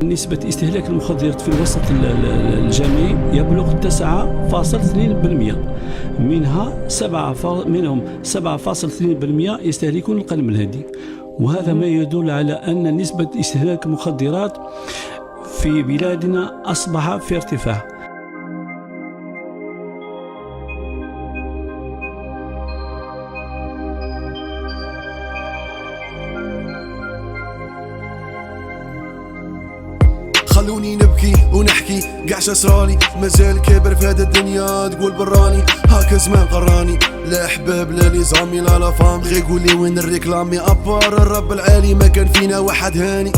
نسبة استهلاك المخدرات في الوسط الجامعي يبلغ 9.2%، منهم 7.2% يستهلكون القلم الهادي، وهذا ما يدل على أن نسبة استهلاك المخدرات في بلادنا أصبح في ارتفاع. خلوني نبكي ونحكي قاع شسراني، مازال كابر في هذا الدنيا تقول براني، هاكا زمان قراني، لا احباب لا لي زامي لا لا فام، غي قولي وين الريكلامي ابار الرب العالي، ما كان فينا واحد هاني.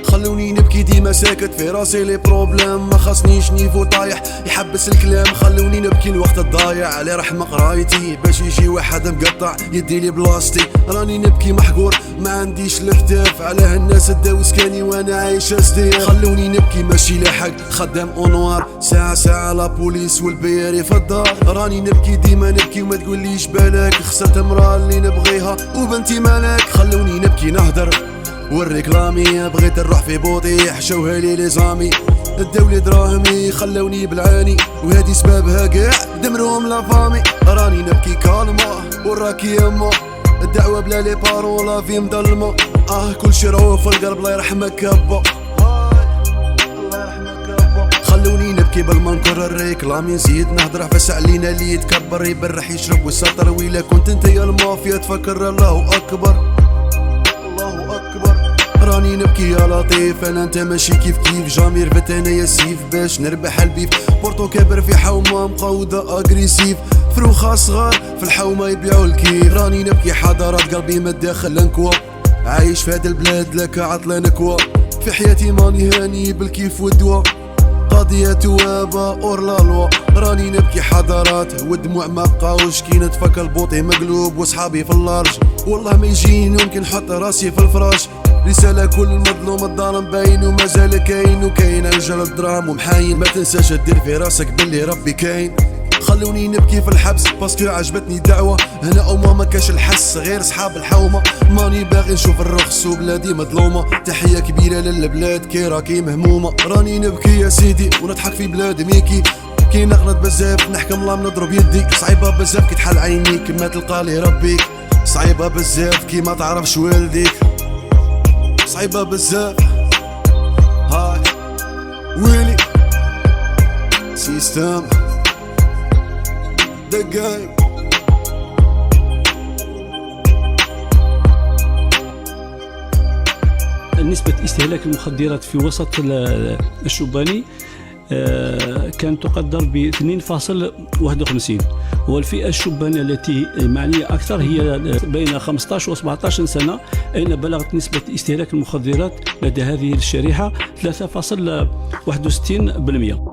خلوني نبكي ديما ساكت في راسي لي بروبليم، ما خاصنيش نيفو طايح يحبس الكلام، خلوني نبكي الوقت الضايع على رحم قرايتي، باش يجي واحد مقطع يديلي بلاصتي، راني نبكي محقور ما عنديش الكتاف، على هالناس داو سكاني وانا عايش استير، خلوني نبكي ماشي لاحق خدام اونوار، ساعة لا بوليس والبياري في الدار، راني نبكي ديما نبكي وما تقوليش بالك، خسرت مرا اللي نبغيها وبنتي مالك، خلوني نبكي نهدر والريكلامي، بغيت نروح في بوطي حشوها لي لي زامي، الدولة دراهمي خلوني بالعاني، وهادي سبابها قاع دمروهم لافامي، راني نبكي كالما وراكي يما، الدعوة بلا لي بارولا في مظلمة، كل شي رؤوف القلب الله يرحمك كبا، الله يرحمك كبا، خلوني نبكي بالمنكر الريكلامي، نزيد نهضر عفاس علينا اللي يتكبر يبرح يشرب ويسطر، ويلا كنت انت يا المافيا تفكر الله اكبر الله اكبر، راني نبكي يا لطيف، انا انت ماشي كيف جامي رفت انا يا سيف باش نربح البيف، بورتو كابر في حومه مقودة اجريسيف، فروخة صغار في الحومه يبيعوا الكيف، راني نبكي حضارات قلبي مداخل انكوا، عايش في هاد البلاد لك عطلان كوا، في حياتي ماني هاني بالكيف والدواء، قضية توابة اور لا لوا، راني نبكي حضارات والدموع ما بقاوش كي نتفكر البوطي مقلوب وصحابي في اللارج، والله ما يجيني يمكن نحط راسي في الفراش، رسالة كل المظلوم الظالم باين ومازال كاين، وكاين رجال الدراهم ومحاين، ما تنساش تدير في راسك باللي ربي كاين، خلوني نبكي في الحبس باسكو عجبتني الدعوة، هنا او ما كاش الحس غير صحاب الحومة، ماني باغي نشوف الرخص وبلادي مظلومة، تحية كبيرة للبلاد كي راكي مهمومة، راني نبكي يا سيدي ونضحك في بلاد ميكي، كي نغلط بزاف نحكم الله نضرب يدي، صعيبة بزاف كي تحل عينيك ما تلقى لي ربيك، صعيبة بزاف كي ما تعرفش والديك، صعيبة بزاف هاي ويلي سيستم The game. نسبة استهلاك المخدرات في وسط الشباني كانت تقدر ب 2.51، والفئة الشبانية التي معنية أكثر هي بين 15 و 17 سنة، أين بلغت نسبة استهلاك المخدرات لدى هذه الشريحة 3.61%.